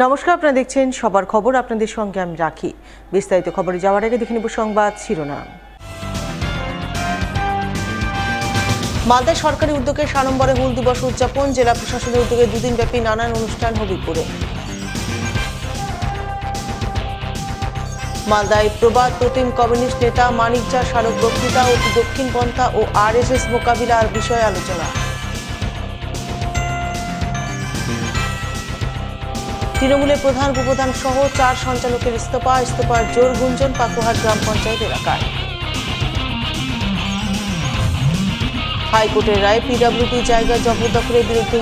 নমস্কার, আপনারা দেখছেন সবার খবর। আপনাদের সঙ্গে আমি রাখি। বিস্তারিত খবরে যাওয়ার আগে দেখে নেব সংবাদ শিরোনাম। মালদায় সরকারি উদ্যোগে সাড়ম্বরে হুল দিবস উদযাপন। জেলা প্রশাসনের উদ্যোগে দুদিনব্যাপী নানান অনুষ্ঠান হবিপুরে। মালদায় প্রবাদ প্রতিম কমিউনিস্ট নেতা মানিক ঝা স্মারক বক্তৃতা ও দক্ষিণপন্থা ও আরএসএস মোকাবিলার বিষয়ে আলোচনা। তৃণমূলের প্রধান উপপ্রধান সহ 4 সঞ্চালকের ইস্তফার জোর গুঞ্জন পাকুহাট গ্রাম পঞ্চায়েত এলাকায়। হাইকোর্টের রায়, পিডব্লিউডি জায়গা জবরদখলের বিরুদ্ধে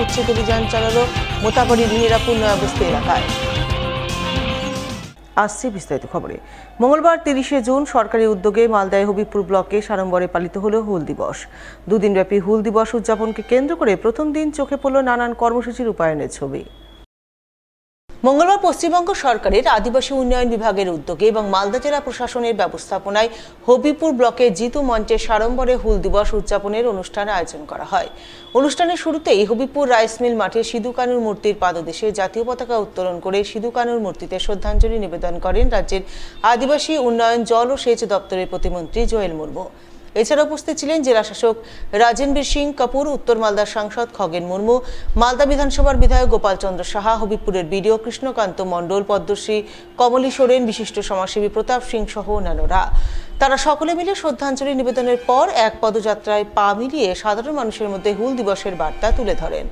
উচ্ছেদ অভিযান চালালো মোতাবাড়ি মিহিরাপুর নয়াবস্তি এলাকায়। আসছে বিস্তারিত খবরে। মঙ্গলবার 30শে জুন সরকারি উদ্যোগে মালদায় হবিপুর ব্লকে সাড়ম্বরে পালিত হলো হুল দিবস। দুদিনব্যাপী হুল দিবস উদযাপনকে কেন্দ্র করে প্রথম দিন চোখে পড়ল নানান কর্মসূচি রূপায়ণের ছবি। মঙ্গলবার পশ্চিমবঙ্গ সরকারের আদিবাসী উন্নয়ন বিভাগের উদ্যোগে এবং মালদা জেলা প্রশাসনের ব্যবস্থাপনায় হবিপুর ব্লকে জিতু মঞ্চে সাড়ম্বরে হুল দিবস উদযাপনের অনুষ্ঠান আয়োজন করা হয়। অনুষ্ঠানের শুরুতেই হবিপুর রাইস মিল মাঠে সিধু কানুর মূর্তির পাদদেশে জাতীয় পতাকা উত্তোলন করে সিধু কানুর মূর্তিতে শ্রদ্ধাঞ্জলি নিবেদন করেন রাজ্যের আদিবাসী উন্নয়ন, জল ও সেচ দপ্তরের প্রতিমন্ত্রী জোয়েল মুর্মু। এছাড়া উপস্থিত ছিলেন জেলা শাসক রাজেনবীর সিং কাপুর, উত্তর মালদার সাংসদ খগেন মুর্মু, মালদা বিধানসভার বিধায়ক গোপাল চন্দ্র সাহা, হবিপুরের বিডিও কৃষ্ণকান্ত মণ্ডল, পদ্মশ্রী কমলী সোরেন, বিশিষ্ট সমাজসেবী প্রতাপ সিং সহ অন্যান্যরা। তারা সকলে মিলে শ্রদ্ধাঞ্জলি নিবেদনের পর এক পদযাত্রায় পা মিলিয়ে সাধারণ মানুষের মধ্যে হুল দিবসের বার্তা তুলে ধরেন।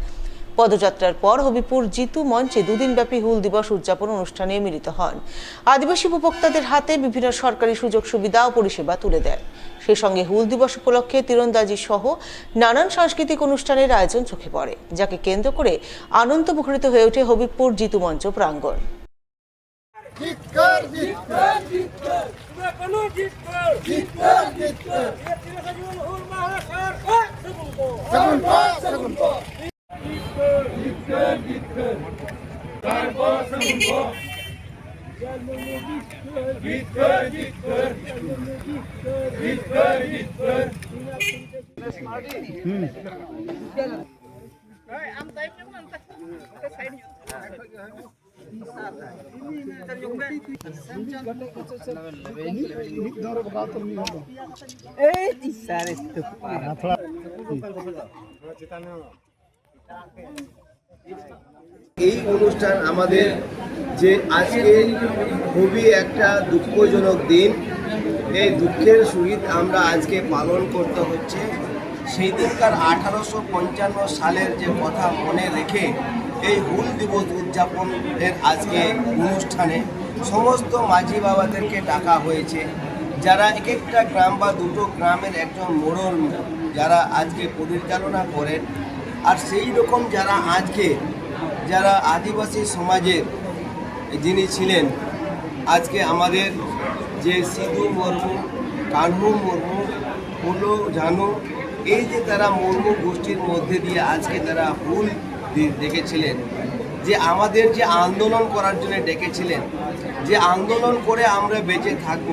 পদযাত্রার পর হবিপুর জিতু মঞ্চে দুদিনব্যাপী হুল দিবস উদযাপন অনুষ্ঠানে মিলিত হন। আদিবাসী উপভোক্তাদের হাতে বিভিন্ন সরকারি সুযোগ সুবিধা ও পরিষেবা তুলে দেন। সেই সঙ্গে হুল দিবস উপলক্ষে তীরন্দাজি সহ নানান সাংস্কৃতিক অনুষ্ঠানের আয়োজন চোখে পড়ে, যাকে কেন্দ্র করে আনন্দ মুখরিত হয়ে ওঠে হবিপুর জিতু মঞ্চ প্রাঙ্গণ। এই অনুষ্ঠান আমাদের যে আজকে খুবই একটা দুঃখজনক দিন, এই দুঃখের সহিত আমরা আজকে পালন করতে হচ্ছে সেই দিনকার 1855 সালের যে কথা মনে রেখে এই হুল দিবস উদযাপনের আজকে অনুষ্ঠানে সমস্ত মাঝি বাবাদেরকে ডাকা হয়েছে, যারা এক একটা গ্রাম বা দুটো গ্রামের একজন মোড়ল যারা আজকে পরিচালনা করেন। আর সেই রকম যারা আদিবাসী সমাজের যিনি ছিলেন আজকে আমাদের যে সিধু মুর্মু, কানহু মুর্মু, পুলো ঝানু, এই যে তারা মুর্মু গোষ্ঠীর মধ্যে দিয়ে আজকে তারা হুল ডেকেছিলেন, যে আমাদের যে আন্দোলন করার জন্য ডেকেছিলেন, যে আন্দোলন করে আমরা বেঁচে থাকব।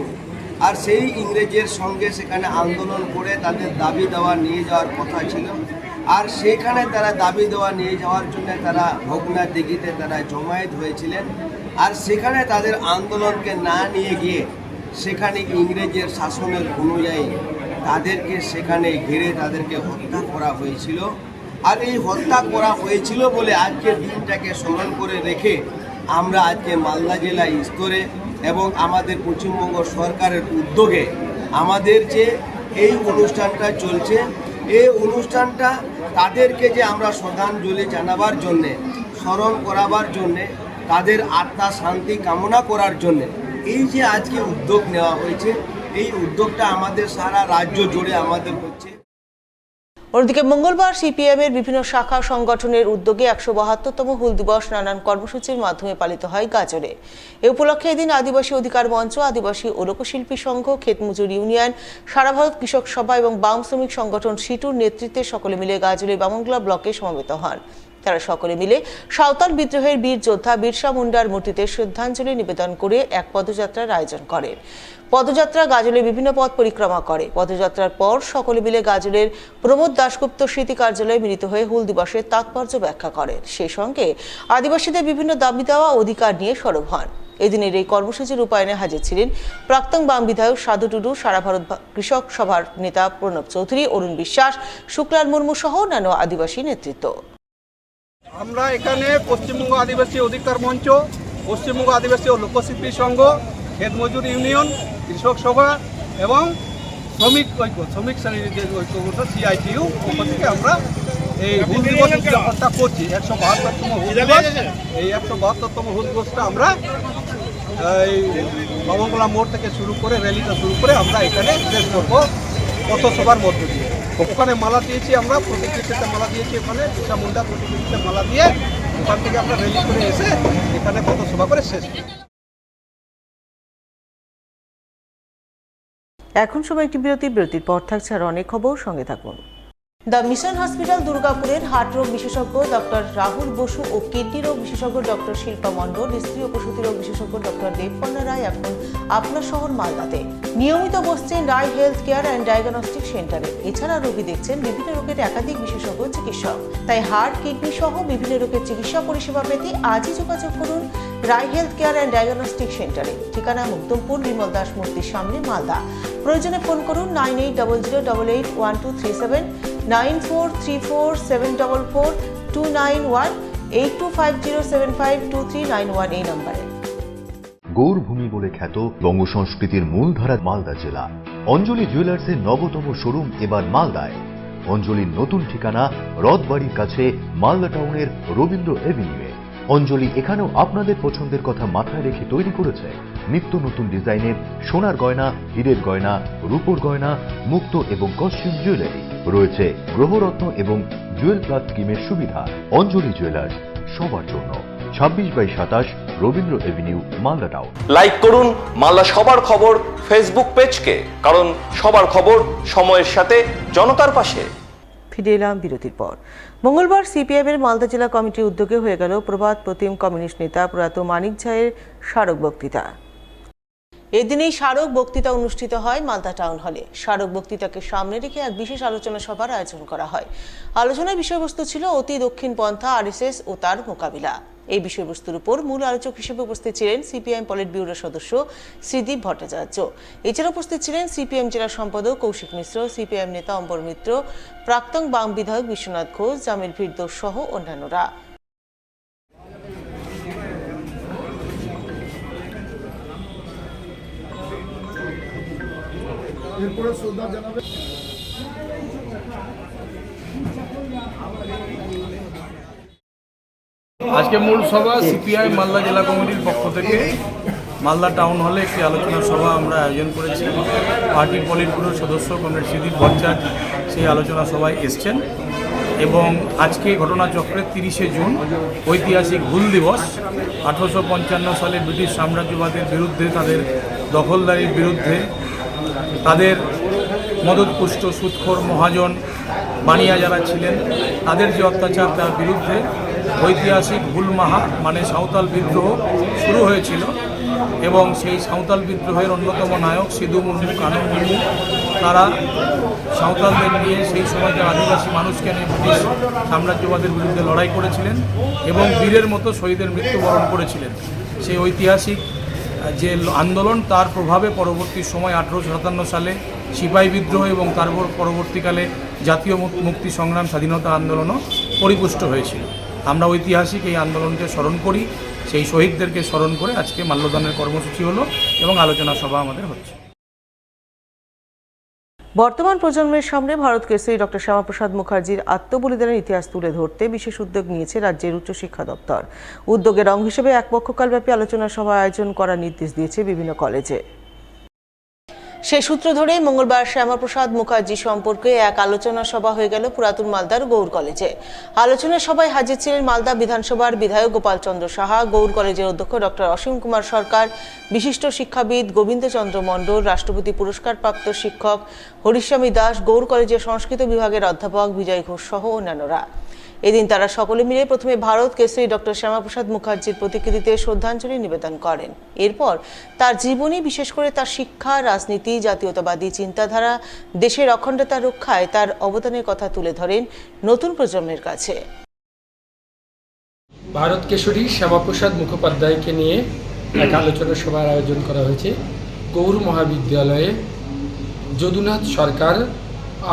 আর সেই ইংরেজের সঙ্গে সেখানে আন্দোলন করে তাদের দাবি দেওয়া নিয়ে যাওয়ার কথা ছিল। আর সেখানে তারা দাবি দেওয়া নিয়ে যাওয়ার জন্য তারা ভগ্না দিঘিতে তারা জমায়েত হয়েছিলেন। আর সেখানে তাদের আন্দোলনকে না নিয়ে গিয়ে সেখানে ইংরেজের শাসনের অনুযায়ী তাদেরকে সেখানে ঘিরে তাদেরকে হত্যা করা হয়েছিল। আর এই হত্যা করা হয়েছিল বলে আজকের দিনটাকে স্মরণ করে রেখে আমরা আজকে মালদা জেলা স্তরে এবং আমাদের পশ্চিমবঙ্গ সরকারের উদ্যোগে আমাদের যে এই অনুষ্ঠানটা চলছে, এই অনুষ্ঠানটা তাদেরকে যে আমরা শ্রদ্ধাঞ্জলি জানাবার জন্যে, স্মরণ করাবার জন্যে, তাদের আত্মা শান্তি কামনা করার জন্যে এই যে আজকে উদ্যোগ নেওয়া হয়েছে, এই উদ্যোগটা আমাদের সারা রাজ্য জুড়ে আমাদের হচ্ছে। অন্যদিকে মঙ্গলবার সিপিএমের বিভিন্ন শাখা সংগঠনের উদ্যোগে 172তম হুল দিবস নানান কর্মসূচির মাধ্যমে পালিত হয় গাজরে। এ উপলক্ষে এদিন আদিবাসী অধিকার মঞ্চ, আদিবাসী ও লোকশিল্পী সংঘ, ক্ষেতমজুর ইউনিয়ন, সারা ভারত কৃষক সভা এবং বাম শ্রমিক সংগঠন সিটুর নেতৃত্বে সকলে মিলে গাজরে বামনগোলা ব্লকে সমবেত হন। তারা সকলে মিলে সাঁওতাল বিদ্রোহের বীর যোদ্ধা বিরসা মুন্ডার মূর্তিতে শ্রদ্ধাঞ্জলি নিবেদন করে এক পদযাত্রার আয়োজন করেন। পদযাত্রা গাজলের বিভিন্ন পথ পরিক্রমা করে। পদযাত্রার পর সকলে মিলে গাজলের প্রমোদ দাশগুপ্ত স্মৃতি কার্যালয়ে মিলিত হয়ে হুল দিবসের তাৎপর্য ব্যাখ্যা করেন। সেই সঙ্গে আদিবাসীদের বিভিন্ন দাবি দেওয়া অধিকার নিয়ে সরব হন। এদিনের এই কর্মসূচির রূপায়ণে হাজির ছিলেন প্রাক্তন বাম বিধায়ক সাধু টুডু, সারা ভারত কৃষক সভার নেতা প্রণব চৌধুরী, অরুণ বিশ্বাস, শুক্লাল মুর্মু সহ অন্যান্য আদিবাসী নেতৃত্ব। আমরা এখানে পশ্চিমবঙ্গ আদিবাসী অধিকার মঞ্চ, পশ্চিমবঙ্গ আদিবাসী ও লোকশিল্পী সংঘ, ক্ষেত মজুর ইউনিয়ন, কৃষক সভা এবং শ্রমিক শ্রেণীর যে ঐক্যগত CITU পক্ষ থেকে আমরা এই হুল দিবস উদযাপনটা করছি। 172তম হুল দিবস। এই 172তম হুল দিবসটা আমরা এই বাবনগোলা মোড় থেকে শুরু করে র্যালিটা শুরু করে আমরা এখানে শেষ করবো পথসভার মধ্য দিয়ে। ওখানে মালা দিয়েছি, আমরা প্রতিকৃতিতে মালা দিয়েছি, ওখানে বিরসা মুন্ডা প্রতিকৃতিতে মালা দিয়ে ওখান থেকে আমরা র্যালি করে এসে এখানে পথসভা করে শেষ করি। এখন সময় একটি বিরতির পর থাকছে আর অনেক খবর, সঙ্গে থাকুন। দ্য মিশন হসপিটাল দুর্গাপুরের হার্ট রোগ বিশেষজ্ঞ ডক্টর রাহুল বসু ও কিডনি রোগ বিশেষজ্ঞ ডক্টর শিল্পা মণ্ডল, স্ত্রী ও প্রসূতি রোগ বিশেষজ্ঞ ডক্টর দেবকন্যা রায় এখন আপনার শহর মালদাতে নিয়মিত বসছেন রায় হেলথ কেয়ার অ্যান্ড ডায়াগনস্টিক সেন্টারে। এছাড়া রোগী দেখছেন বিভিন্ন রোগের একাধিক বিশেষজ্ঞ চিকিৎসক। তাই হার্ট, কিডনি সহ বিভিন্ন রোগের চিকিৎসা পরিষেবা পেতে আজই যোগাযোগ করুন রায় হেলথ কেয়ার অ্যান্ড ডায়াগনস্টিক সেন্টারে। ঠিকানা মুক্তমপুর, বিমল দাস মূর্তির সামনে, মালদা। প্রয়োজনে ফোন করুন 9800881237, 9434744291, 8250752391 এই নম্বরে। গৌরভূমি বলে খ্যাত বঙ্গ সংস্কৃতির মূলধারা মালদা জেলা। অঞ্জলি জুয়েলার্সের নবতম শোরুম এবার মালদায়। অঞ্জলির নতুন ঠিকানা রথবাড়ির কাছে, মালদা টাউনের রবীন্দ্র এভিনিউয়ে। অঞ্জলি এখানেও আপনাদের পছন্দের কথা মাথায় রেখে তৈরি করেছে নিত্য নতুন ডিজাইনের সোনার গয়না, হীরের গয়না, রূপোর গয়না, মুক্ত এবং কস্টিউম জুয়েলারি। রয়েছে গ্রহরত্ন এবং জুয়েল প্লাস স্কিমের সুবিধা। অঞ্জলি জুয়েলার্স, সবার জন্য। 26/27 Rabindra Avenue, Malda town. Like করুন মালদা সবার খবর ফেসবুক পেজকে, কারণ সবার খবর সময়ের সাথে জনতার পাশে। ফিরে এলাম বিরতির পর। মঙ্গলবার সিপিআইএমের মালদা জেলা কমিটির উদ্যোগে হয়ে গেল প্রবাদ প্রতিম কমিউনিস্ট নেতা প্রয়াত মানিক ঝায়ের স্মারক বক্তৃতা। এদিনেই স্মারক বক্তৃতা অনুষ্ঠিত হয় মালদা টাউন হলে। স্মারক বক্তৃতাকে সামনে রেখে এক বিশেষ আলোচনা সভার আয়োজন করা হয়। আলোচনার বিষয়বস্তু ছিল অতি দক্ষিণ পন্থা RSS ও তার মোকাবিলা। এই বিষয়বস্তুর উপর মূল আলোচক হিসেবে উপস্থিত ছিলেন সিপিআইএম পলিট ব্যুরোর সদস্য শ্রীদীপ ভট্টাচার্য। এছাড়া উপস্থিত ছিলেন সিপিএম জেলা সম্পাদক কৌশিক মিশ্র, সিপিআইএম নেতা অম্বর মিত্র, প্রাক্তন বাম বিধায়ক বিশ্বনাথ ঘোষ, জামিল ফিরদৌস সহ অন্যান্যরা। এরপরে শ্রদ্ধা জানাবে আজকে মূল সভা সিপিআই মালদা জেলা কমিটির পক্ষ থেকে মালদা টাউন হলে একটি আলোচনা সভা আমরা আয়োজন করেছি। পার্টির পলিট ব্যুরোর সদস্য কমরেড শ্রীদীপ ভট্টাচার্য সেই আলোচনা সভায় এসছেন এবং আজকে ঘটনাচক্রে 30শে জুন ঐতিহাসিক হুল দিবস। 1855 সালে ব্রিটিশ সাম্রাজ্যবাদের বিরুদ্ধে, তাদের দখলদারির বিরুদ্ধে, তাদের মদতপুষ্ট সুদখোর মহাজন বানিয়া যারা ছিলেন তাদের যে অত্যাচার, তার বিরুদ্ধে ঐতিহাসিক হুল মাহা মানে সাঁওতাল বিদ্রোহ শুরু হয়েছিল এবং সেই সাঁওতাল বিদ্রোহের অন্যতম নায়ক সিধু মুর্মু, কানু মুর্মু, তারা সাঁওতালদের নিয়ে সেই সময় যে আদিবাসী মানুষকে নিয়ে ব্রিটিশ সাম্রাজ্যবাদের বিরুদ্ধে লড়াই করেছিলেন এবং বীরের মতো শহীদের মৃত্যুবরণ করেছিলেন। সেই ঐতিহাসিক যে আন্দোলন, তার প্রভাবে পরবর্তী সময় 1857 সালে সিপাহী বিদ্রোহ এবং তার পরবর্তীকালে জাতীয় মুক্তি সংগ্রাম, স্বাধীনতা আন্দোলনও পরিপুষ্ট হয়েছিল। আমরা ঐতিহাসিক এই আন্দোলনকে স্মরণ করি, সেই শহীদদেরকে স্মরণ করে আজকে মাল্যদানের কর্মসূচি হলো এবং আলোচনা সভা আমাদের হচ্ছে। বর্তমান প্রজন্মের সামনে ভারত কেশরী ডক্টর শ্যামাপ্রসাদ মুখার্জির আত্মবলিদানের ইতিহাস তুলে ধরতে বিশেষ উদ্যোগ নিয়েছে রাজ্যের উচ্চশিক্ষা দপ্তর। উদ্যোগের অঙ্গ হিসেবে এক পক্ষকালব্যাপী আলোচনা সভা আয়োজন করার নির্দেশ দিয়েছে বিভিন্ন কলেজে। সে সূত্র ধরে মঙ্গলবার শ্যামাপ্রসাদ মুখার্জি সম্পর্কে এক আলোচনা সভা হয়ে গেল পুরাতন মালদার গৌড় কলেজে। আলোচনা সভায় হাজির ছিলেন মালদা বিধানসভার বিধায়ক গোপাল চন্দ্র সাহা, গৌড় কলেজের অধ্যক্ষ ডক্টর অসীম কুমার সরকার, বিশিষ্ট শিক্ষাবিদ গোবিন্দচন্দ্র মণ্ডল, রাষ্ট্রপতি পুরস্কারপ্রাপ্ত শিক্ষক হরিস্বামী দাস, গৌড় কলেজের সংস্কৃত বিভাগের অধ্যাপক বিজয় ঘোষ সহ অন্যান্যরা। এদিন তারা সকলে মিলে প্রথমে ভারত কেশরী ডক্টর শ্যামাপ্রসাদ মুখার্জির প্রতিকৃতিতে শ্রদ্ধাঞ্জলি নিবেদন করেন। এরপর তার জীবনী, বিশেষ করে তার শিক্ষা, রাজনীতি, জাতীয়তাবাদী চিন্তাধারা, দেশের অখণ্ডতা রক্ষায় তার অবদানের কথা তুলে ধরেন নতুন প্রজন্মের কাছে। ভারত কেশরী শ্যামাপ্রসাদ মুখোপাধ্যায়কে নিয়ে এক আলোচনা সভার আয়োজন করা হয়েছে গৌর মহাবিদ্যালয়ে যদুনাথ সরকার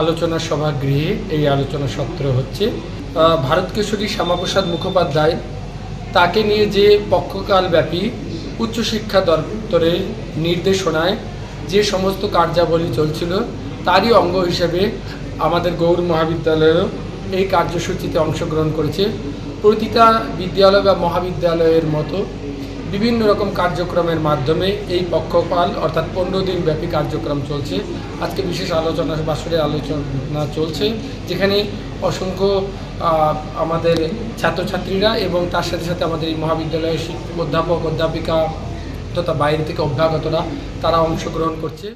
আলোচনা সভাগৃহে। এই আলোচনা সত্র হচ্ছে ভারত কেশরী শ্যামাপ্রসাদ মুখোপাধ্যায়, তাকে নিয়ে যে পক্ষকালব্যাপী উচ্চশিক্ষা দপ্তরের নির্দেশনায় যে সমস্ত কার্যাবলী চলছিল তারই অঙ্গ হিসেবে আমাদের গৌর মহাবিদ্যালয়েও এই কার্যসূচিতে অংশগ্রহণ করেছে। প্রতিটা বিদ্যালয় বা মহাবিদ্যালয়ের মতো বিভিন্ন রকম কার্যক্রমের মাধ্যমে এই পক্ষকাল অর্থাৎ 15 দিন ব্যাপী কার্যক্রম চলছে। আজকে বিশেষ আলোচনা বাসরের আলোচনা চলছে, যেখানে অসংখ্য আমাদের ছাত্রছাত্রীরা এবং তার সাথে সাথে আমাদের এই মহাবিদ্যালয়ের অধ্যাপক অধ্যাপিকা তথা বাইরে থেকে অভ্যাগতরা তারা অংশগ্রহণ করছে।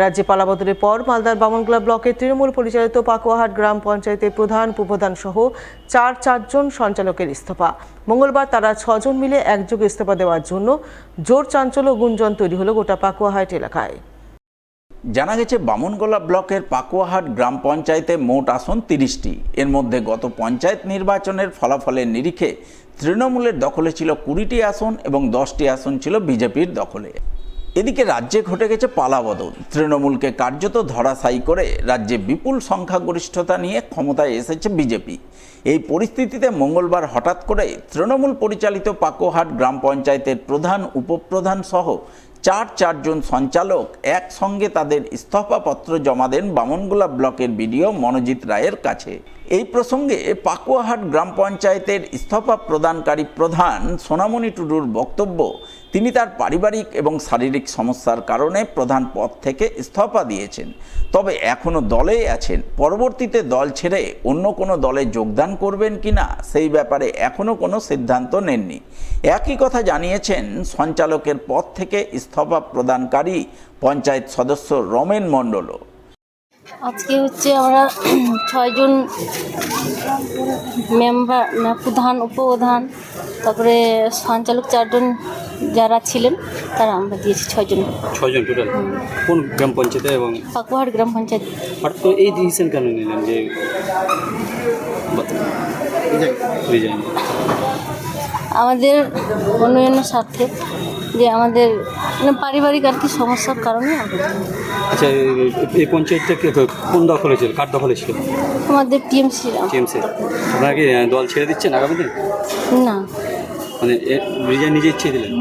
রাজ্যে পালাবদলের পর মালদার বামনগোলা ব্লকের তৃণমূল পরিচালিত পাকুয়াহাট গ্রাম পঞ্চায়েতের প্রধান, উপপ্রধান সহ চারজন সঞ্চালকের ইস্তফা। মঙ্গলবার তারা 6 জন মিলে একযোগে ইস্তফা দেওয়ার জন্য জোর চাঞ্চল্য গুঞ্জন তৈরি হলো গোটা পাকুয়াহাট এলাকায়। জানা গেছে বামনগোলা ব্লকের পাকুয়াহাট গ্রাম পঞ্চায়েতে মোট আসন 30টি। এর মধ্যে গত পঞ্চায়েত নির্বাচনের ফলাফলের নিরিখে তৃণমূলের দখলে ছিল 20টি আসন এবং 10টি আসন ছিল বিজেপির দখলে। এদিকে রাজ্যে ঘটে গেছে পালাবদল। তৃণমূলকে কার্যত ধরাশায়ী করে রাজ্যে বিপুল সংখ্যাগরিষ্ঠতা নিয়ে ক্ষমতায় এসেছে বিজেপি। এই পরিস্থিতিতে মঙ্গলবার হঠাৎ করে তৃণমূল পরিচালিত পাকুয়াহাট গ্রাম পঞ্চায়েতের প্রধান, উপপ্রধান সহ চারজন সঞ্চালক একসঙ্গে তাদের ইস্তফাপত্র জমা দেন বামনগোলা ব্লকের বিডিও মনোজিৎ রায়ের কাছে। এই প্রসঙ্গে পাকুয়াহাট গ্রাম পঞ্চায়েতের ইস্তফা প্রদানকারী প্রধান সোনামণি টুডুর বক্তব্য, তিনি তার পারিবারিক এবং শারীরিক সমস্যার কারণে প্রধান পদ থেকে ইস্তফা দিয়েছেন, তবে এখনও দলেই আছেন। পরবর্তীতে দল ছেড়ে অন্য কোনো দলে যোগদান করবেন কিনা সেই ব্যাপারে এখনও কোনো সিদ্ধান্ত নেননি। একই কথা জানিয়েছেন সঞ্চালকের পদ থেকে ইস্তফা প্রদানকারী পঞ্চায়েত সদস্য রমেন মণ্ডলও। আজকে হচ্ছে আমরা 6 জন মেম্বার, প্রধান, উপপ্রধান, তারপরে সঞ্চালক 4 জন যারা ছিলেন তারা আমরা দিয়েছি 6 জন টোটাল। কোন গ্রাম পঞ্চায়েতে এবং পাকুয়াহাট গ্রাম পঞ্চায়েত। হঠাৎ করে এই ডিসিশন কেন নিলেন যে রিজাইন? আমাদের উন্নয়নের স্বার্থে, যে আমাদের পারিবারিক আর কি সমস্যার কারণে। আচ্ছা, এই পঞ্চায়েতটা কোন দখলে ছিল, কার দখলে ছিল? আমাদের টিএমসি। আপনারা কি দল ছেড়ে দিচ্ছেন আগামী দিন? না, মানে রিজাইন নিজে ইচ্ছে দিলেন?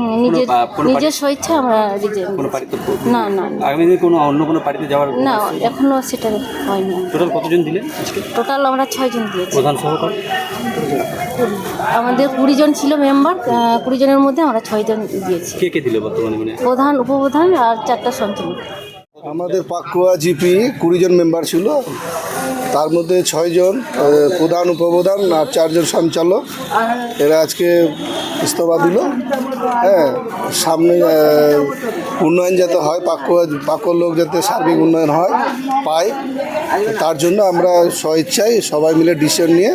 নিজের স্বেচ্ছা আমরা রিজাইন। কোনো পার্টিতে না না আগামী দিন কোনো অন্য কোনো পার্টিতে যাওয়ার? না, এখনো সেটা হয়নি। টোটাল কতজন দিলেন আজকে? টোটাল আমরা 6 জন দিয়েছি। প্রধান সহকার আমাদের 20 জন ছিল মেম্বার, 20 জনের মধ্যে আমরা 6 জন দিয়েছি। কে দিল বর্তমানে? মানে প্রধান, উপপ্রধান আর 4টা সঞ্চালক। আমাদের পাকুয়া জিপি 20 জন মেম্বার ছিল, তার মধ্যে 6 জন প্রধান, উপপ্রধান আর 4 জন সঞ্চালক। এরা আজকে ইস্তফা দিল। হ্যাঁ, সামনে উন্নয়ন যাতে হয়, পাকুয়ার লোক যাতে সার্বিক উন্নয়ন হয় পায়, তার জন্য আমরা স্বেচ্ছায় সবাই মিলে ডিসিশন নিয়ে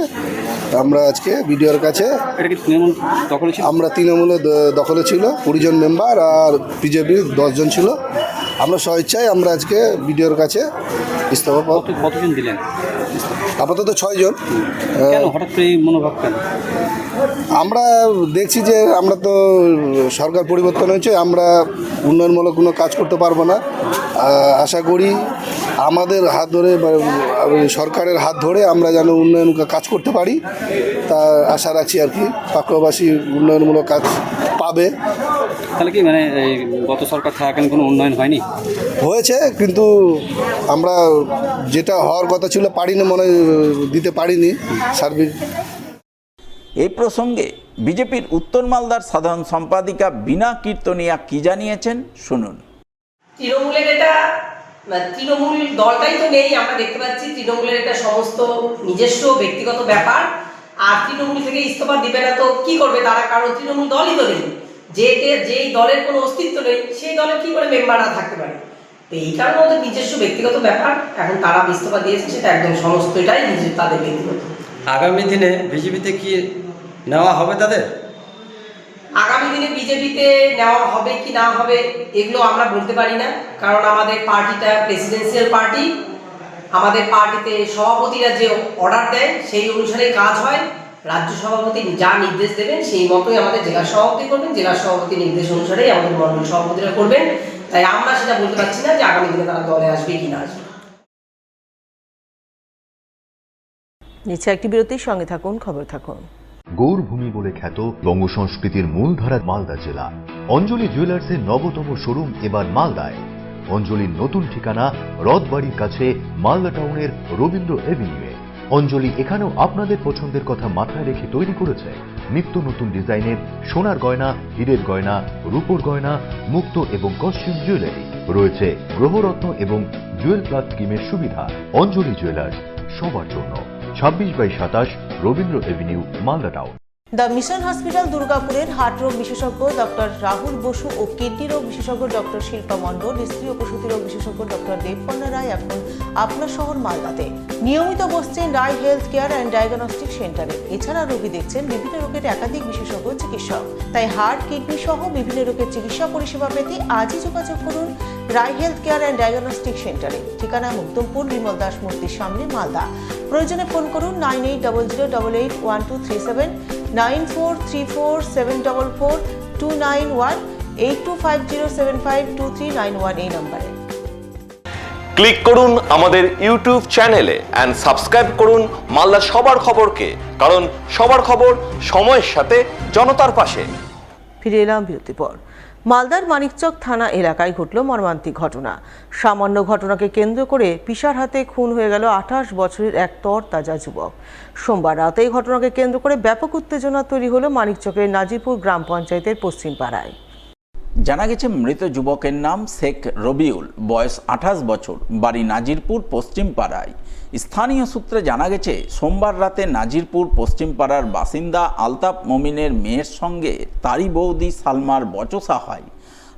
আমরা আজকে বিডিওর কাছে, আমরা তৃণমূলের দখলে ছিল 20 জন মেম্বার আর বিজেপির 10 জন ছিল, আমরা স্বেচ্ছায় আমরা আজকে বিডিওর কাছে ইস্তফা। কতজন দিলেন? আপাতত 6 জন। হঠাৎ করে এই মনোভাব কেন? আমরা দেখছি যে আমরা তো সরকার পরিবর্তন হয়েছে, আমরা উন্নয়নমূলক কোনো কাজ করতে পারবো না। আশা করি আমাদের হাত ধরে, সরকারের হাত ধরে আমরা যেন উন্নয়ন কাজ করতে পারি, তা আশা রাখছি আর কি। পাকুয়াবাসী উন্নয়নমূলক কাজ পাবে। তাহলে কি মানে গত সরকার থাকাকালীন কোনো উন্নয়ন হয়নি? হয়েছে, কিন্তু আমরা যেটা হওয়ার কথা ছিল পারিনি, মনে দিতে পারিনি সার্বিক। এই প্রসঙ্গে বিজেপির উত্তর মালদার সাধারণ সম্পাদিকা বিনা কীর্তনিয়া কি জানিয়েছেন শুনুন। তৃণমূলের এটা, তৃণমূল দলটাই তো নেই, আমরা দেখতে পাচ্ছি তৃণমূলের এটা সমস্ত নিজস্ব ব্যক্তিগত ব্যাপার। আর তৃণমূল থেকে ইস্তফা দিবে না তো কি করবে তারা? কারণ তৃণমূল দলই তো নেই, যেই দলের কোনো অস্তিত্ব নেই সেই দলে কি করে মেম্বাররা থাকতে পারে? তো এই কারণে ওদের নিজস্ব ব্যক্তিগত ব্যাপার, এখন তারা ইস্তফা দিয়েছে সেটা একদম সমস্তটাই নিজের তাদের ব্যক্তিগত। আগামী দিনে বিজেপিতে কি নেওয়া হবে তাদের? আগামী দিনে বিজেপিতে নেওয়া হবে কি না হবে এগুলো আমরা বলতে পারি না, কারণ আমাদের পার্টিটা প্রেসিডেন্সিয়াল পার্টি। আমাদের পার্টিতে সভাপতিরা যে অর্ডার দেয় সেই অনুসারে কাজ হয়। রাজ্য সভাপতি যা নির্দেশ দেবেন সেই মতোই আমাদের জেলা সভাপতি করবেন, জেলা সভাপতি নির্দেশ অনুসারেই আমাদের মণ্ডল সভাপতিরা করবেন। তাই আমরা সেটা বলতে পারছি না যে আগামী দিনে তারা দলে আসবে কি না আসবে। নিচে একটি বিরতির সঙ্গে থাকুন, খবর থাকুন। গৌরভূমি বলে খ্যাত বঙ্গ সংস্কৃতির মূলধারা মালদা জেলা। অঞ্জলি জুয়েলার্সের নবতম শোরুম এবার মালদায়। অঞ্জলির নতুন ঠিকানা রথবাড়ির কাছে মালদা টাউনের রবীন্দ্র এভিনিউয়ে। অঞ্জলি এখানেও আপনাদের পছন্দের কথা মাথায় রেখে তৈরি করেছে নিত্য নতুন ডিজাইনের সোনার গয়না, হীরের গয়না, রূপোর গয়না, মুক্ত এবং কস্টিউম জুয়েলারি। রয়েছে গ্রহরত্ন এবং জুয়েল প্লাস স্কিমের সুবিধা। অঞ্জলি জুয়েলার্স, সবার জন্য। 26/27 Rabindra Avenue, Malda town. The mission hospital দুর্গাপুরের হার্ট রোগ বিশেষজ্ঞ ডক্টর রাহুল বসু ও কিডনি রোগ বিশেষজ্ঞ ডক্টর শিল্পা মণ্ডল, স্ত্রী ও প্রসূতি রোগ বিশেষজ্ঞ ডক্টর দেবকন্যা রায় এখন আপনার শহর মালদাতে নিয়মিত বসছেন রায় হেলথ কেয়ার অ্যান্ড ডায়াগনস্টিক সেন্টারে। এছাড়া রোগী দেখছেন বিভিন্ন রোগের একাধিক বিশেষজ্ঞ চিকিৎসক। তাই হার্ট, কিডনি সহ বিভিন্ন রোগের চিকিৎসা পরিষেবা পেতে আজই যোগাযোগ করুন রায় হেলথ কেয়ার অ্যান্ড ডায়াগনস্টিক সেন্টারে। ঠিকানা মুক্তমপুর, বিমল দাস মূর্তির সামনে, মালদা। প্রয়োজনে ফোন করুন 9800881237, 9434744291, 8250752391 এই নম্বরে। ক্লিক করুন আমাদের ইউটিউব চ্যানেলে এন্ড সাবস্ক্রাইব করুন মালদা সবার খবরকে, কারণ সবার খবর সময়ের সাথে জনতার পাশে। ফিরে এলাম বিরতির পর। মালদার মানিকচক থানা এলাকায় ঘটল মর্মান্তিক ঘটনা। সামান্য ঘটনাকে কেন্দ্র করে পিসার হাতে খুন হয়ে গেল 28 বছরের এক তরতাজা যুবক। সোমবার রাতে এই ঘটনাকে কেন্দ্র করে ব্যাপক উত্তেজনা তৈরি হলো মানিকচকের নাজিরপুর গ্রাম পঞ্চায়েতের পশ্চিম পাড়ায়। জানা গেছে মৃত যুবকের নাম শেখ রবিউল, বয়স 28 বছর, বাড়ি নাজিরপুর পশ্চিম পাড়ায়। স্থানীয় সূত্রে জানা গেছে সোমবার রাতে নাজিরপুর পশ্চিম পাড়ার বাসিন্দা আলতাফ মমিনের মেয়ের সঙ্গে তারই বৌদি সালমার বচসা হয়।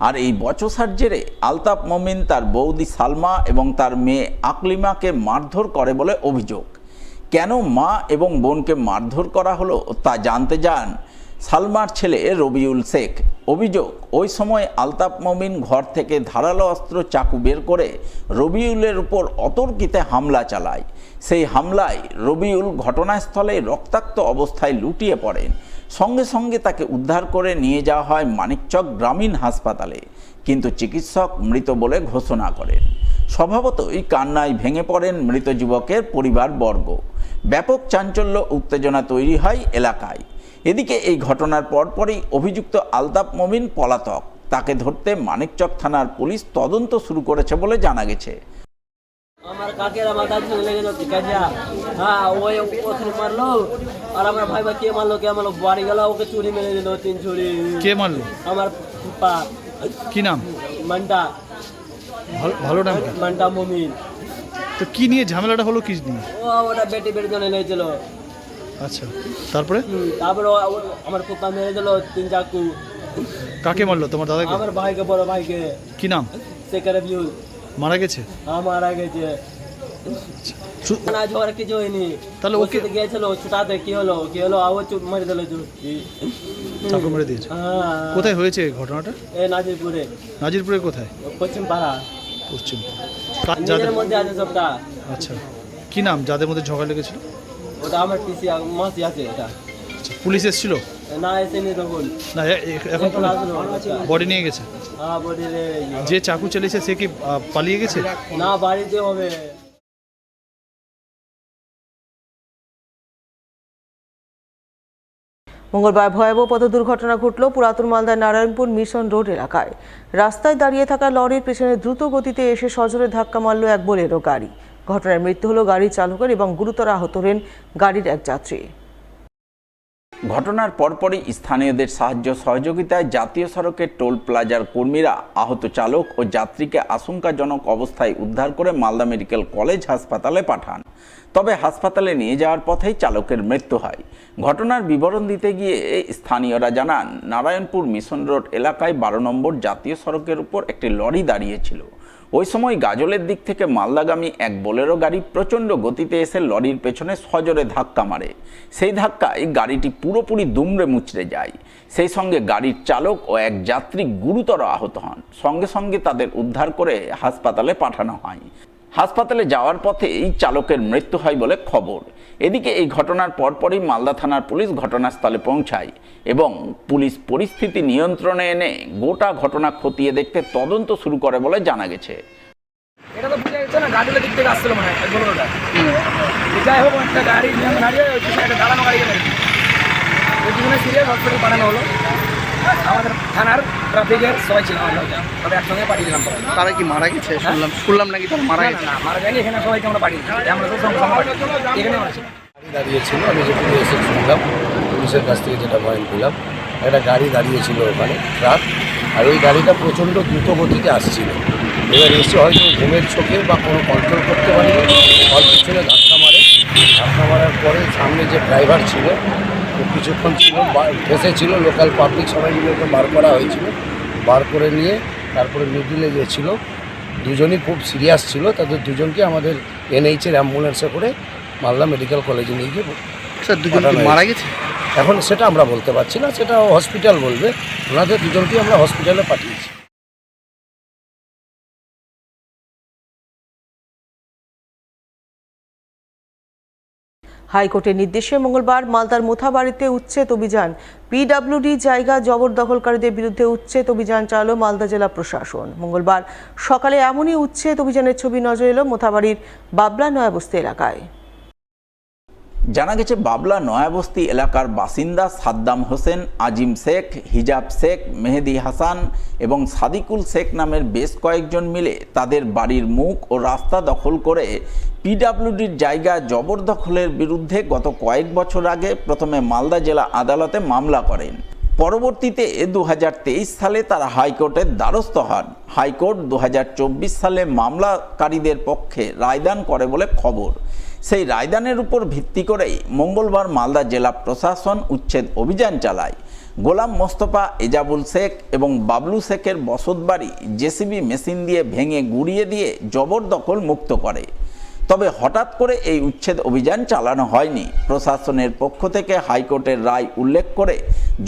আর এই বচসার জেরে আলতাফ মমিন তার বৌদি সালমা এবং তার মেয়ে আকলিমাকে মারধর করে বলে অভিযোগ। কেন মা এবং বোনকে মারধর করা হলো তা জানতে যান সালমার ছেলে রবিউল শেখ। অভিযোগ, ওই সময় আলতাফ মমিন ঘর থেকে ধারালো অস্ত্র চাকু বের করে রবিউলের উপর অতর্কিতে হামলা চালায়। সেই হামলায় রবিউল ঘটনাস্থলে রক্তাক্ত অবস্থায় লুটিয়ে পড়েন। সঙ্গে সঙ্গে তাকে উদ্ধার করে নিয়ে যাওয়া হয় মানিকচক গ্রামীণ হাসপাতালে, কিন্তু চিকিৎসক মৃত বলে ঘোষণা করেন। স্বভাবতই কান্নায় ভেঙে পড়েন মৃত যুবকের পরিবারবর্গ। ব্যাপক চাঞ্চল্য, উত্তেজনা তৈরি হয় এলাকায়। এদিকে এই ঘটনার পরপরই অভিযুক্ত আলতাফ মমিন পলাতক। তাকে ধরতে মানিকচক থানার পুলিশ তদন্ত শুরু করেছে বলে জানা গেছে। আমার কাকেরা মাথা লেগে যাচ্ছে কাজা, হ্যাঁ ওই ওখানে মারলো। আর আমার ভাই কে মারলো বাড়ি গেল, ওকে চুরি মেরে দিল 3 ছুরি। কে মারলো? আমার পা। কি নাম? মান্টা। ভালো নাম? মান্টা মমিন। তো কি নিয়ে ঝামেলাটা হলো, কি নিয়ে? ওটা বেটি জন্য লেগেছিল। আচ্ছা, তারপরে আমার পোতা মেরে দিল 3 চাকু। কাকে মারলো? তোমার দাদাকে? আমার ভাইকে, বড় ভাইকে। কি নাম? শেখ রবিউল। মারা গেছে? হ্যাঁ মারা গেছে। না ঝড় কিছু হয়নি। তাহলে ওকে গিয়েছিল ছুটাতে, কি হলো আবার চুপ মারি দিল, চাকু মেরে দিয়েছে। কোথায় হয়েছে ঘটনাটা? এই নাজিরপুরে। নাজিরপুরে কোথায়? পশ্চিম পাড়া। পশ্চিম যাদের মধ্যে আছে সবটা। আচ্ছা, কি নাম যাদের মধ্যে ঝগড়া লেগেছিল? ওটা আমার পিসি মাসি আছে। এটা পুলিশ এসেছিল? না এসেনি তখন। না এখন বডি নিয়ে গেছে? হ্যাঁ বডি নিয়ে গেছে। যে চাকু চালিয়েছে সে কি পালিয়ে গেছে? না বাড়িতে হবে। মঙ্গলবার ভয়াবহ পথ দুর্ঘটনা ঘটল পুরাতন মালদার নারায়ণপুর মিশন রোড এলাকায়। রাস্তায় দাঁড়িয়ে থাকা লরির পেছনে দ্রুত গতিতে এসে সজোরে ধাক্কা মারল এক বোলেরো গাড়ি। ঘটনায় মৃত্যু হল গাড়ির চালকের এবং গুরুতর আহত হলেন গাড়ির এক যাত্রী। ঘটনার পরপরই স্থানীয়দের সাহায্য সহযোগিতায় জাতীয় সড়কের টোল প্লাজার কর্মীরা আহত চালক ও যাত্রীকে আশঙ্কাজনক অবস্থায় উদ্ধার করে মালদা মেডিকেল কলেজ হাসপাতালে পাঠান। তবে হাসপাতালে নিয়ে যাওয়ার পথেই চালকের মৃত্যু হয়। ঘটনার বিবরণ দিতে গিয়ে স্থানীয়রা জানান, নারায়ণপুর মিশন রোড এলাকায় 12 নম্বর জাতীয় সড়কের উপর একটি লরি দাঁড়িয়েছিল। ওই সময় গাজলের দিক থেকে মালদাগামী এক বোলেরো গাড়ি প্রচণ্ড গতিতে এসে লরির পেছনে সজোরে ধাক্কা মারে। সেই ধাক্কায় গাড়িটি পুরোপুরি দুমড়ে মুচড়ে যায়। সেই সঙ্গে গাড়ির চালক ও এক যাত্রী গুরুতর আহত হন। সঙ্গে সঙ্গে তাদের উদ্ধার করে হাসপাতালে পাঠানো হয়। হাসপাতালে যাওয়ার পথে এই চালকের মৃত্যু হয় বলে খবর। এদিকে এই ঘটনার পরপরই মালদা থানার পুলিশ ঘটনাস্থলে পৌঁছায় এবং পুলিশ পরিস্থিতি নিয়ন্ত্রণে এনে গোটা ঘটনা খতিয়ে দেখতে তদন্ত শুরু করে বলে জানা গেছে। এটা তো বুঝে গেছে না, গাড়ির দিক থেকে আসছিল মনে হয় বোলেরোটা। যাই হোক, একটা গাড়ি দাঁড়িয়ে একটা দাঁড়ানো গাড়ি গেলে ওই দুজনে সিরিয়াস হসপিটাল পাঠানো হলো। আমাদের থানার ট্রাফিকের সবাই ছিল, তবে একসঙ্গে পাঠিয়ে দিলাম। তারা কি মারা গেছে? শুনলাম নাকি তারা মারা গেছে। না, মারা যায়নি। এখানে সবাইকে আমরা পাঠিয়ে দিচ্ছি, আমরা তো সঙ্গে এখানে আমরা ছিলাম। গাড়ি দাঁড়িয়েছিল, আমি যেটুকু এসে শুনলাম পুলিশের কাছ থেকে যেটা পয়েন্ট পেলাম, একটা গাড়ি দাঁড়িয়েছিল ওখানে, ট্রাক, আর ওই গাড়িটা প্রচণ্ড দ্রুত গতিতে আসছিল। এবার এসে হয়তো ঘুমের চোখে বা কোনো কন্ট্রোল করতে পারেনি, অল্প পিছনে ধাক্কা মারে। ধাক্কা মারার পরে সামনে যে ড্রাইভার ছিল ও কিছুক্ষণ ছিল, ফেসেছিল, লোকাল পাবলিক সবাই মিলে ওকে বার করা হয়েছিল। বার করে নিয়ে তারপরে মিডিলে গিয়েছিল। দুজনই খুব সিরিয়াস ছিল, তাদের দুজনকে আমাদের এনএইচের অ্যাম্বুলেন্সে করে মালদা মেডিকেল কলেজে নিয়ে গিয়ে স্যার, দুজন কি মারা গেছে? এখন সেটা আমরা বলতে পারছি না, সেটা হসপিটাল বলবে। ওনাদের দুজনকেই আমরা হসপিটালে পাঠিয়েছি। হাইকোর্টের নির্দেশে মঙ্গলবার মালদার মোথাবাড়িতে উচ্ছেদ অভিযান। পিডব্লিউডি জায়গা জবরদখলকারীদের বিরুদ্ধে উচ্ছেদ অভিযান চালালো মালদা জেলা প্রশাসন। মঙ্গলবার সকালে এমনই উচ্ছেদ অভিযানের ছবি নজরে এলো মোথাবাড়ির বাবলা নয়াবস্তি এলাকায়। জানা গেছে বাবলা নয়াবস্তি এলাকার বাসিন্দা সাদ্দাম হোসেন, আজিম শেখ, হিজাব শেখ, মেহেদি হাসান এবং সাদিকুল শেখ নামের বেশ কয়েকজন মিলে তাদের বাড়ির মুখ ও রাস্তা দখল করে পিডব্লিউডির জায়গা জবরদখলের বিরুদ্ধে গত কয়েক বছর আগে প্রথমে মালদা জেলা আদালতে মামলা করেন। পরবর্তীতে 2023 সালে তারা হাইকোর্টের দ্বারস্থ হন। হাইকোর্ট 2024 সালে মামলাকারীদের পক্ষে রায়দান করে বলে খবর। সেই রায়দানের উপর ভিত্তি করেই মঙ্গলবার মালদা জেলা প্রশাসন উচ্ছেদ অভিযান চালায়। গোলাম মোস্তফা, এজাবুল শেখ এবং বাবলু শেখের বসতবাড়ি জেসিবি মেশিন দিয়ে ভেঙে গুঁড়িয়ে দিয়ে জবরদখল মুক্ত করে। তবে হঠাৎ করে এই উচ্ছেদ অভিযান চালানো হয়নি। প্রশাসনের পক্ষ থেকে হাইকোর্টের রায় উল্লেখ করে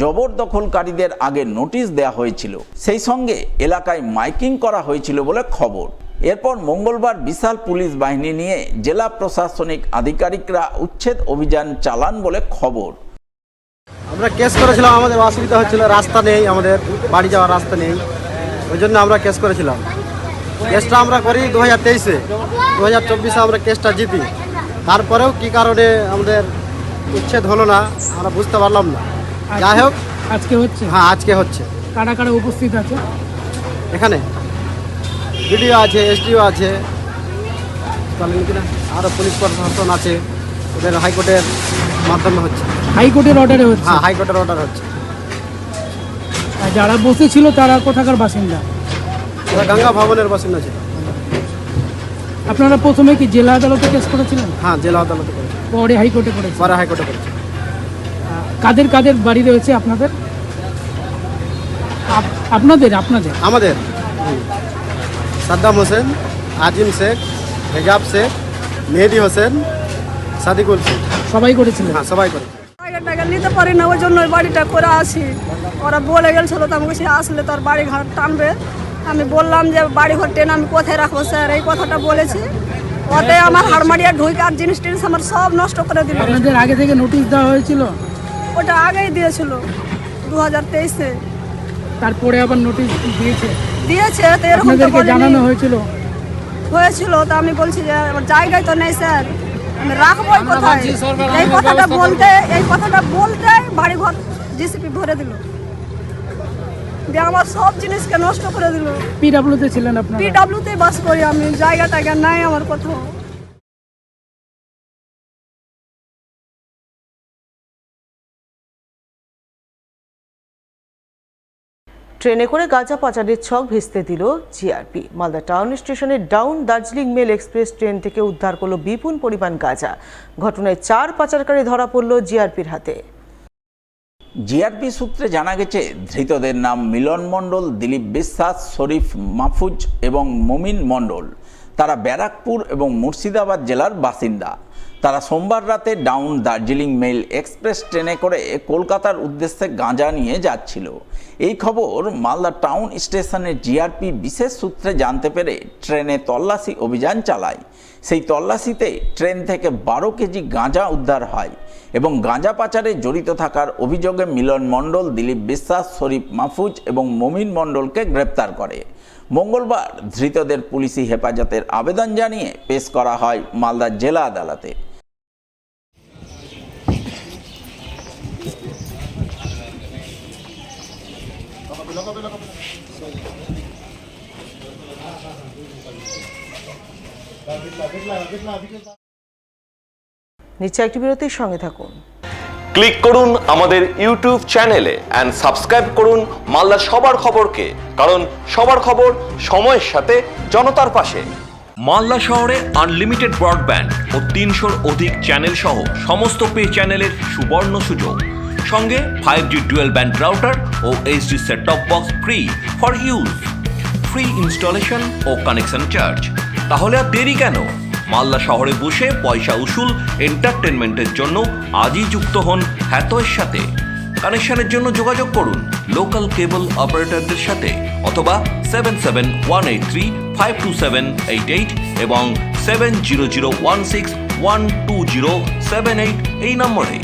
জবরদখলকারীদের আগে নোটিশ দেওয়া হয়েছিল। সেই সঙ্গে এলাকায় মাইকিং করা হয়েছিল বলে খবর। এরপর মঙ্গলবার বিশাল পুলিশ বাহিনী নিয়ে জেলা প্রশাসনিক আধিকারিকরা উচ্ছেদ অভিযান চালান বলে খবর। আমরা কেস করেছিলাম, আমাদের অসুবিধা হচ্ছিল, রাস্তা নেই, আমাদের বাড়ি যাওয়ার রাস্তা নেই, ওই জন্য আমরা কেস করেছিলাম। কেসটা আমরা করি 2023-এ, 2024-এ আমরা কেসটা জিতি। তারপরেও কি কারণে আমাদের উচ্ছেদ হলো না আমরা বুঝতে পারলাম না। যাই হোক, আজকে হচ্ছে। হ্যাঁ, আজকে হচ্ছে। কারা কারা উপস্থিত আছে এখানে? বিডিও আছে, এসডিও আছে, আরও পুলিশ প্রশাসন আছে। ওদের হাইকোর্টের মাধ্যমে হচ্ছে। হাইকোর্টের অর্ডারে হচ্ছে? হ্যাঁ, হাইকোর্টের অর্ডার হচ্ছে। আর যারা বসেছিল তারা কোথাকার বাসিন্দা? ওরা গঙ্গা ভবনের বাসিন্দা ছিল। আপনারা প্রথমে কি জেলা আদালতে কেস করেছিলেন? হ্যাঁ, জেলা আদালতে করেছি। পরে হাইকোর্টে করেছি? পরে হাইকোর্টে করেছি। কাদের কাদের বাড়ি রয়েছে আপনাদের? আপনাদের আমাদের সাদ্দাম হোসেন, আজিম শেখ, হেজাব শেখ, মেহেদি হোসেন, সাদিকুল শেখ। সবাই করেছিলেন? হ্যাঁ, সবাই করে। টাকা নিতে পারি না, ওই জন্য ওই বাড়িটা করে আসি। ওরা বলে গেছিল তো আমাকে, সে আসলে তার বাড়ি ঘর টানবে। আমি বললাম যে বাড়ি ঘর টেনে আমি কোথায় রাখবো স্যার, এই কথাটা বলেছি। ওতে আমার হাড়মাড়িয়া ঢুকে আর জিনিস টিনিস আমার সব নষ্ট করে দিল। আপনাদের আগে থেকে নোটিশ দেওয়া হয়েছিল? ওটা আগেই দিয়েছিল 2023-এ। তারপরে আবার নোটিশ দিয়েছে তো এরকম তো জানানো হয়েছিল? তো আমি বলছি যে আমার জায়গায় তো নেই স্যার, আমি রাখবো কোথায়? এই কথাটা বলতে বাড়ি ঘর জিসিপি ভরে দিল, দিয়ে আমার সব জিনিসকে নষ্ট করে দিল। পিডব্লিউতে ছিলেন আপনারা? পিডব্লিউতে বাস করি আমি, জায়গা টায়গা নাই আমার কোথাও। ট্রেনে করে গাঁজা পাচারের ছক ভেস্তে দিল জিআরপি। মালদা টাউন স্টেশনের down Darjeeling mail express train থেকে উদ্ধার করলো বিপুল পরিমাণ গাঁজা। ঘটনায় 4 পাচারকারী ধরা পড়ল জিআরপির হাতে। জিআরপি সূত্রে জানা গেছে ধৃতদের নাম মিলন মণ্ডল, দিলীপ বিশ্বাস, শরীফ মাহফুজ এবং মমিন মণ্ডল। তারা ব্যারাকপুর এবং মুর্শিদাবাদ জেলার বাসিন্দা। তারা সোমবার রাতে ডাউন দার্জিলিং মেল এক্সপ্রেস ট্রেনে করে কলকাতার উদ্দেশ্যে গাঁজা নিয়ে যাচ্ছিল। এই খবর মালদা টাউন স্টেশনের জিআরপি বিশেষ সূত্রে জানতে পেরে ট্রেনে তল্লাশি অভিযান চালায়। সেই তল্লাশিতে ট্রেন থেকে 12 কেজি গাঁজা উদ্ধার হয় এবং গাঁজা পাচারে জড়িত থাকার অভিযোগে মিলন মণ্ডল, দিলীপ বিশ্বাস, শরীফ মাহফুজ এবং মমিন মণ্ডলকে গ্রেপ্তার করে। মঙ্গলবার ধৃতদের পুলিশি হেফাজতের আবেদন জানিয়ে পেশ করা হয় মালদা জেলা আদালতে। নিচে একটি বিরতির সঙ্গে থাকুন। ক্লিক করুন আমাদের ইউটিউব চ্যানেলে এন্ড সাবস্ক্রাইব করুন মালদার সবার খবরকে, কারণ সবার খবর সময়ের সাথে জনতার পাশে। মালদা শহরে আনলিমিটেড ব্রডব্যান্ড ও 300-র অধিক চ্যানেল সহ সমস্ত পে চ্যানেলের সুবর্ণ সুযোগ, সঙ্গে 5G ডুয়াল ব্যান্ড রাউটার ও HD set top box free for use, free installation ও কানেকশন চার্জ। তাহলে আর দেরি কেন? মালদা শহরে বসে পয়সা উসুল এন্টারটেনমেন্টের জন্য আজই যুক্ত হন হ্যাথওয়ের সাথে। কানেকশনের জন্য যোগাযোগ করুন লোকাল কেবল অপারেটরদের সাথে অথবা 7718352788 এবং 7001612078 এই নম্বরে।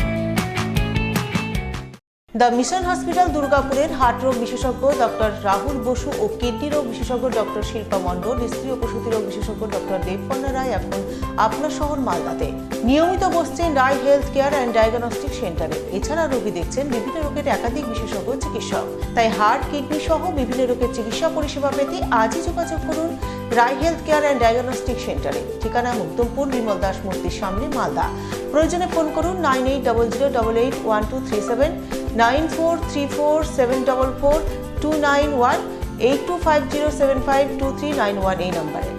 দ্য মিশন হসপিটাল দুর্গাপুরের হার্ট রোগ বিশেষজ্ঞ ডক্টর রাহুল বসু ও কিডনি রোগ বিশেষজ্ঞ ডক্টর শিল্পা মণ্ডল, স্ত্রী ও প্রসূতি রোগ বিশেষজ্ঞ ডক্টর দেবপর্ণা রায় এখন আপনার শহর মালদাতে নিয়মিত বসছেন রায় হেলথ কেয়ার অ্যান্ড ডায়াগনস্টিক সেন্টারে। এছাড়া রোগী দেখছেন বিভিন্ন রোগের একাধিক বিশেষজ্ঞ চিকিৎসক। তাই হার্ট, কিডনি সহ বিভিন্ন রোগের চিকিৎসা পরিষেবা পেতে আজই যোগাযোগ করুন রায় হেলথ কেয়ার অ্যান্ড ডায়াগনস্টিক সেন্টারে। ঠিকানা মুক্তমপুর, বিমল দাস মূর্তির সামনে, মালদা। প্রয়োজনে ফোন করুন 9800881237, 9434744291, 8250752391 এই নম্বরে।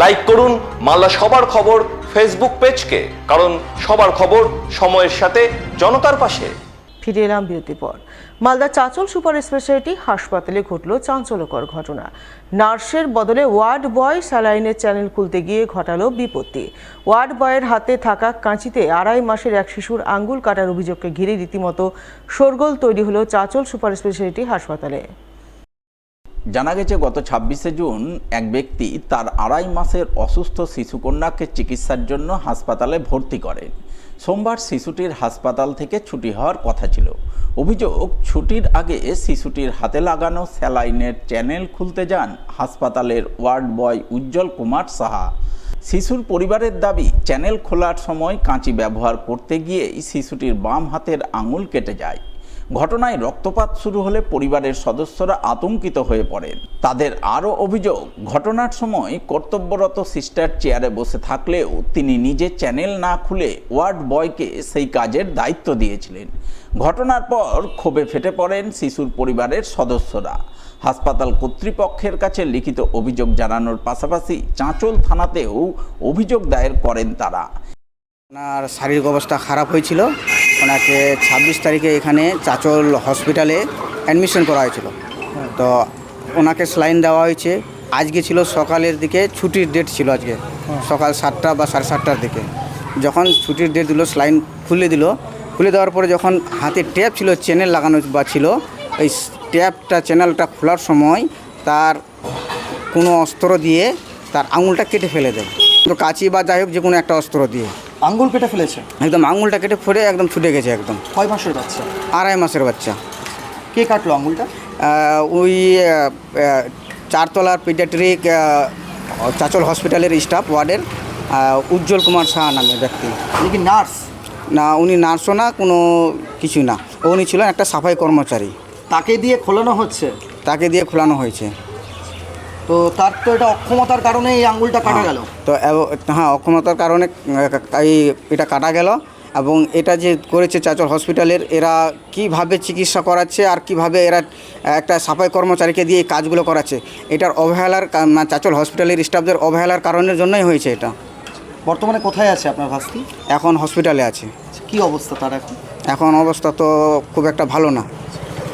লাইক করুন মালদা সবার খবর ফেসবুক পেজকে, কারণ সবার খবর সময়ের সাথে জনতার পাশে। ফিরে এলাম বিরতির পর। মালদা চাঁচল সুপার স্পেশালিটি হাসপাতালে ঘটল চাঞ্চল্যকর ঘটনা। নার্সের বদলে ওয়ার্ড বয় স্যালাইনের চ্যানেল খুলতে গিয়ে ঘটালো বিপত্তি। ওয়ার্ড বয়ের হাতে থাকা কাঁচিতে 2.5 মাসের এক শিশুর আঙ্গুল কাটার অভিযোগকে ঘিরে রীতিমতো শোরগোল তৈরি হলো চাঁচল সুপার স্পেশালিটি হাসপাতালে। জানা গেছে গত 26শে জুন এক ব্যক্তি তার 2.5 মাসের অসুস্থ শিশুকন্যাকে চিকিৎসার জন্য হাসপাতালে ভর্তি করেন। সোমবার শিশুটির হাসপাতাল থেকে ছুটি হওয়ার কথা ছিল। অভিযোগ, ছুটির আগে শিশুটির হাতে লাগানো স্যালাইনের চ্যানেল খুলতে যান হাসপাতালের ওয়ার্ড বয় উজ্জ্বল কুমার সাহা। শিশুর পরিবারের দাবি, চ্যানেল খোলার সময় কাঁচি ব্যবহার করতে গিয়ে শিশুটির বাম হাতের আঙুল কেটে যায়। ঘটনায় রক্তপাত শুরু হলে পরিবারের সদস্যরা আতঙ্কিত হয়ে পড়েন। তাদের আরও অভিযোগ, ঘটনার সময় কর্তব্যরত সিস্টার চেয়ারে বসে থাকলেও তিনি নিজে চ্যানেল না খুলে ওয়ার্ড বয়কে সেই কাজের দায়িত্ব দিয়েছিলেন। ঘটনার পর ক্ষোভে ফেটে পড়েন শিশুর পরিবারের সদস্যরা। হাসপাতাল কর্তৃপক্ষের কাছে লিখিত অভিযোগ জানানোর পাশাপাশি চাঁচল থানাতেও অভিযোগ দায়ের করেন তারা। ওনার শারীরিক অবস্থা খারাপ হয়েছিল, ওনাকে 26 তারিখে এখানে চাঁচল হসপিটালে অ্যাডমিশন করা হয়েছিল। তো ওনাকে স্যালাইন দেওয়া হয়েছে। আজকে ছিল সকালের দিকে, ছুটির ডেট ছিল আজকে সকাল 7টা বা 7:30টার দিকে। যখন ছুটির ডেট দিল, স্যালাইন খুলে দিল। খুলে দেওয়ার পরে যখন হাতে ট্যাপ ছিল, চ্যানেল লাগানো বা ছিল, ওই ট্যাপটা চ্যানেলটা খোলার সময় তার কোনো অস্ত্র দিয়ে তার আঙুলটা কেটে ফেলে দেয়। তো কাঁচি বা যাই হোক যে কোনো একটা অস্ত্র দিয়ে আঙ্গুল কেটে ফেলেছে, একদম আঙুলটা কেটে ফেলে একদম ছুটে গেছে একদম। কয় মাসের বাচ্চা? 2.5 মাসের বাচ্চা। কে কাটলো আঙ্গুলটা? ওই 4 তলার পিডিয়াট্রিক চাঁচল হসপিটালের স্টাফ ওয়ার্ডের উজ্জ্বল কুমার সাহা নামে ব্যক্তি। উনি কি নার্স? না, উনি নার্সও না, কোনো কিছু না। উনি ছিলেন একটা সাফাই কর্মচারী। তাকে দিয়ে খোলানো হচ্ছে? তাকে দিয়ে খোলানো হয়েছে। তো তার তো এটা অক্ষমতার কারণে এই আঙ্গুলটা কাটা গেল। তো হ্যাঁ, অক্ষমতার কারণে এটা কাটা গেল। এবং এটা যে করেছে চাঁচল হসপিটালের, এরা কিভাবে চিকিৎসা করাচ্ছে আর কিভাবে এরা একটা সাফাই কর্মচারীকে দিয়ে এই কাজগুলো করাচ্ছে, এটার অবহেলার, চাঁচল হসপিটালের স্টাফদের অবহেলার কারণের জন্যই হয়েছে এটা। বর্তমানে কোথায় আছে আপনার ভাস্তি? এখন হসপিটালে আছে। কি কি অবস্থা তার এখন? এখন অবস্থা তো খুব একটা ভালো না।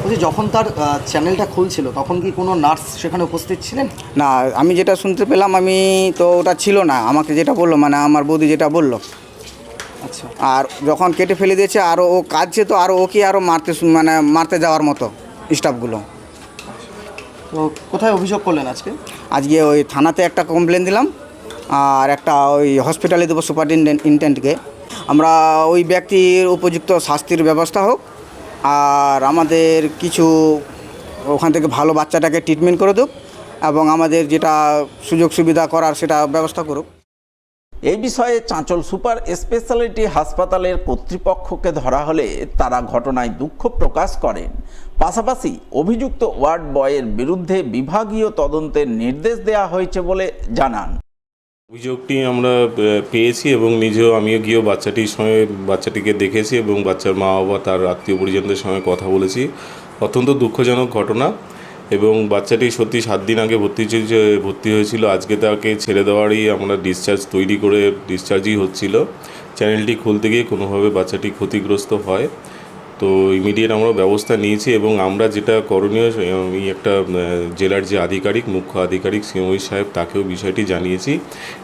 বলছি যখন তার চ্যানেলটা খুলছিল তখন কি কোনো নার্স সেখানে উপস্থিত ছিলেন? না, আমি যেটা শুনতে পেলাম, আমি তো ওটা ছিল না, আমাকে যেটা বললো, মানে আমার বৌদি যেটা বললো। আচ্ছা। আর যখন কেটে ফেলে দিয়েছে, আরও ও কাঁদছে, তো আরও ওকে আরও মারতে যাওয়ার মতো স্টাফগুলো। তো কোথায় অভিযোগ করলেন আজকে? আজকে ওই থানাতে একটা কমপ্লেন দিলাম, আর একটা ওই হসপিটালে দেবো সুপারিনটেন্ডেন্টকে। আমরা ওই ব্যক্তির উপযুক্ত শাস্তির ব্যবস্থা হোক, আর আমাদের কিছু ওখান থেকে ভালো বাচ্চাটাকে ট্রিটমেন্ট করে দেব, এবং আমাদের যেটা সুযোগ সুবিধা করার সেটা ব্যবস্থা করুক। এই বিষয়ে চাঁচল সুপার স্পেশালিটি হাসপাতালের কর্তৃপক্ষকে ধরা হলে তারা ঘটনায় দুঃখ প্রকাশ করেন। পাশাপাশি অভিযুক্ত ওয়ার্ড বয়ের বিরুদ্ধে বিভাগীয় তদন্তের নির্দেশ দেওয়া হয়েছে বলে জানান। অভিযোগটি আমরা পেয়েছি এবং নিজেও আমিও গিয়েও বাচ্চাটিকে দেখেছি এবং বাচ্চার মা বাবা তার আত্মীয় পরিজনদের সঙ্গে কথা বলেছি। অত্যন্ত দুঃখজনক ঘটনা এবং বাচ্চাটি সত্যি 7 দিন আগে ভর্তি হয়েছিল। আজকে তাকে ছেড়ে দেওয়ারই আমরা ডিসচার্জই হচ্ছিল। চ্যানেলটি খুলতে গিয়ে কোনোভাবে বাচ্চাটি ক্ষতিগ্রস্ত হয়, তো ইমিডিয়েট আমরা ব্যবস্থা নিয়েছি এবং আমরা যেটা করণীয়, আমি একটা জেলার যে মুখ্য আধিকারিক সিএমওই সাহেব, তাকেও বিষয়টি জানিয়েছি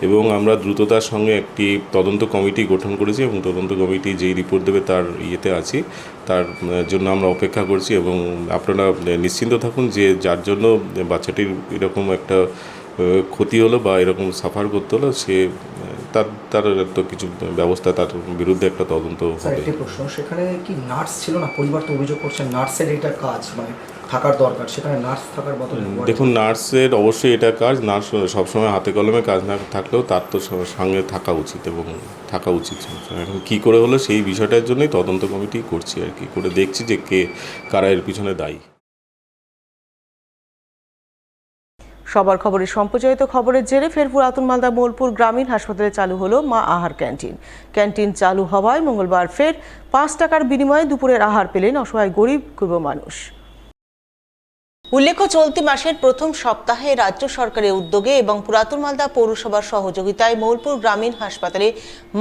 এবং আমরা দ্রুততার সঙ্গে একটি তদন্ত কমিটি গঠন করেছি এবং তদন্ত কমিটি যেই রিপোর্ট দেবে তার আছি, তার জন্য আমরা অপেক্ষা করছি। এবং আপনারা নিশ্চিন্ত থাকুন যে যার জন্য বাচ্চাটির এরকম একটা ক্ষতি হলো বা এরকম সাফার করতে হলো, সে তার তো কিছু ব্যবস্থা, তার বিরুদ্ধে একটা তদন্ত হবে। একটি প্রশ্ন, সেখানে কি নার্স ছিল না? পরিবার তো অভিযোগ করছেন নার্সের এটা কাজ, মানে থাকার দরকার, সেখানে নার্স থাকার বদলে। দেখুন, নার্সের অবশ্যই এটা কাজ, নার্স সবসময় হাতে কলমে কাজ না থাকলেও তার তো সঙ্গে থাকা উচিত এবং থাকা উচিত। এখন কী করে হলো সেই বিষয়টার জন্যই তদন্ত কমিটি করছি আর কি, করে দেখছি যে কারা এর পিছনে দায়ী। সবার খবরে সম্প্রচারিত খবরের জেরে ফের পুরাতন মালদা মোলপুর গ্রামীণ হাসপাতালে চালু হলো মা আহার ক্যান্টিন। ক্যান্টিন চালু হওয়ায় মঙ্গলবার ফের 5 টাকার বিনিময়ে দুপুরের আহার পেলেন অসহায় গরিব মানুষ। উল্লেখ্য, চলতি মাসের প্রথম সপ্তাহে রাজ্য সরকারের উদ্যোগে এবং পুরাতন মালদা পৌরসভার সহযোগিতায় মোলপুর গ্রামীণ হাসপাতালে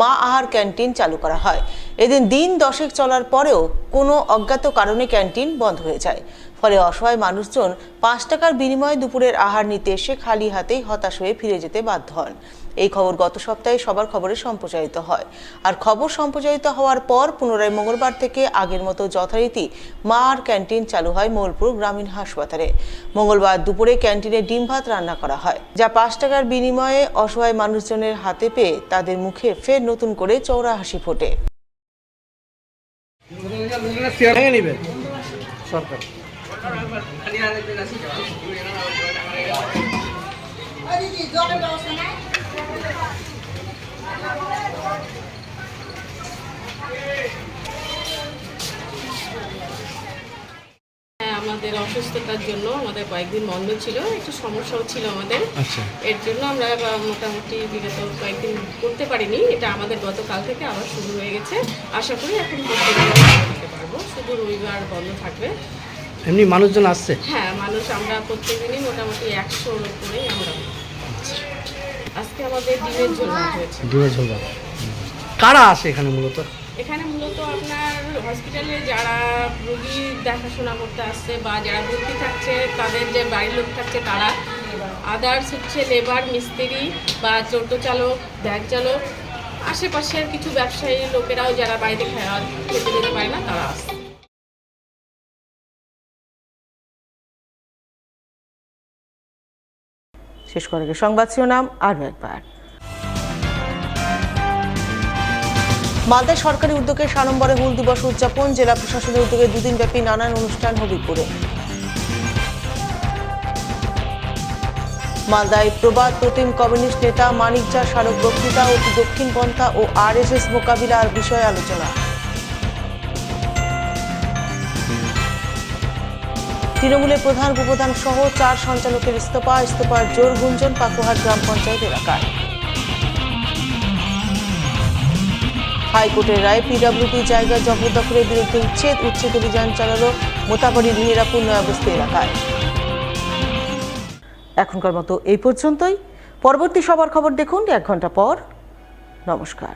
মা আহার ক্যান্টিন চালু করা হয়। এদিন দিন 10 চলার পরেও কোনো অজ্ঞাত কারণে ক্যান্টিন বন্ধ হয়ে যায়। ফলে অসহায় মানুষজন 5 টাকার বিনিময়ে দুপুরের আহার নিতে এসে খালি হাতেই হতাশ হয়ে ফিরে যেতে বাধ্য হন। এই খবর গত সপ্তাহে সবার খবরে সম্প্রচারিত হয়। আর খবর সম্প্রচারিত হওয়ার পর পুনরায় মঙ্গলবার থেকে আগের মতো যথারীতি মা আর ক্যান্টিন চালু হয় মোলপুর গ্রামীণ হাসপাতালে। মঙ্গলবার দুপুরে ক্যান্টিনে ডিম ভাত রান্না করা হয়, যা 5 টাকার বিনিময়ে অসহায় মানুষজনের হাতে পেয়ে তাদের মুখে ফের নতুন করে চওড়া হাসি ফোটে। সরকার আমাদের অসুস্থতার জন্য আমাদের কয়েকদিন বন্ধ ছিল, একটু সমস্যাও ছিল আমাদের। এর জন্য আমরা মোটামুটি বিগত কয়েকদিন করতে পারিনি। এটা আমাদের গতকাল থেকে আবার শুরু হয়ে গেছে। আশা করি এখন করতে পারবো, শুধু রবিবার বন্ধ থাকবে। এমনি মানুষজন আসছে? হ্যাঁ, মানুষ আমরা প্রত্যেকদিনই মোটামুটি 100-র উপরেই আমরা। আজকে আমাদের ডিমের ঝোল হয়েছে। ডিমের ঝোল। কারা আসে এখানে মূলত? এখানে মূলত আপনার হসপিটালে যারা রোগী দেখাশোনা করতে আসছে বা যারা ভর্তি থাকছে, তাদের যে বাড়ির লোক থাকছে তারা, আদার্স হচ্ছে লেবার, মিস্ত্রি বা টোটো চালক, ভ্যান চালক, আশেপাশের কিছু ব্যবসায়ী লোকেরাও যারা বাড়িতে খেতে যেতে পারে না তারা আসছে। শেষ করার আগে সংবাদ শিরোনাম আরও একবার। মালদায় সরকারি উদ্যোগে সাড়ম্বরে হুল দিবস উদযাপন, জেলা প্রশাসনের উদ্যোগে 2 দিনব্যাপী নানান অনুষ্ঠান হবিপুরে। মালদায় প্রবাদ প্রতিম কমিউনিস্ট নেতা মানিক ঝা স্মারক বক্তৃতা ও দক্ষিণপন্থা ও RSS মোকাবিলার বিষয়ে আলোচনা। তৃণমূলের প্রধান উপপ্রধান সহ 4 সঞ্চালকের ইস্তফার জোর গুঞ্জন পাকুহাট গ্রাম পঞ্চায়েত এলাকায়। হাইকোর্টের রায়, পিডব্লিউডি জায়গা জবরদখলের বিরুদ্ধে উচ্ছেদ অভিযান চালালো মোতাবাড়ির মেহেরাপুর নয়াবস্তি এলাকায়। এখনকার মতো এই পর্যন্তই। পরবর্তী সবার খবর দেখুন 1 ঘন্টা পর। নমস্কার।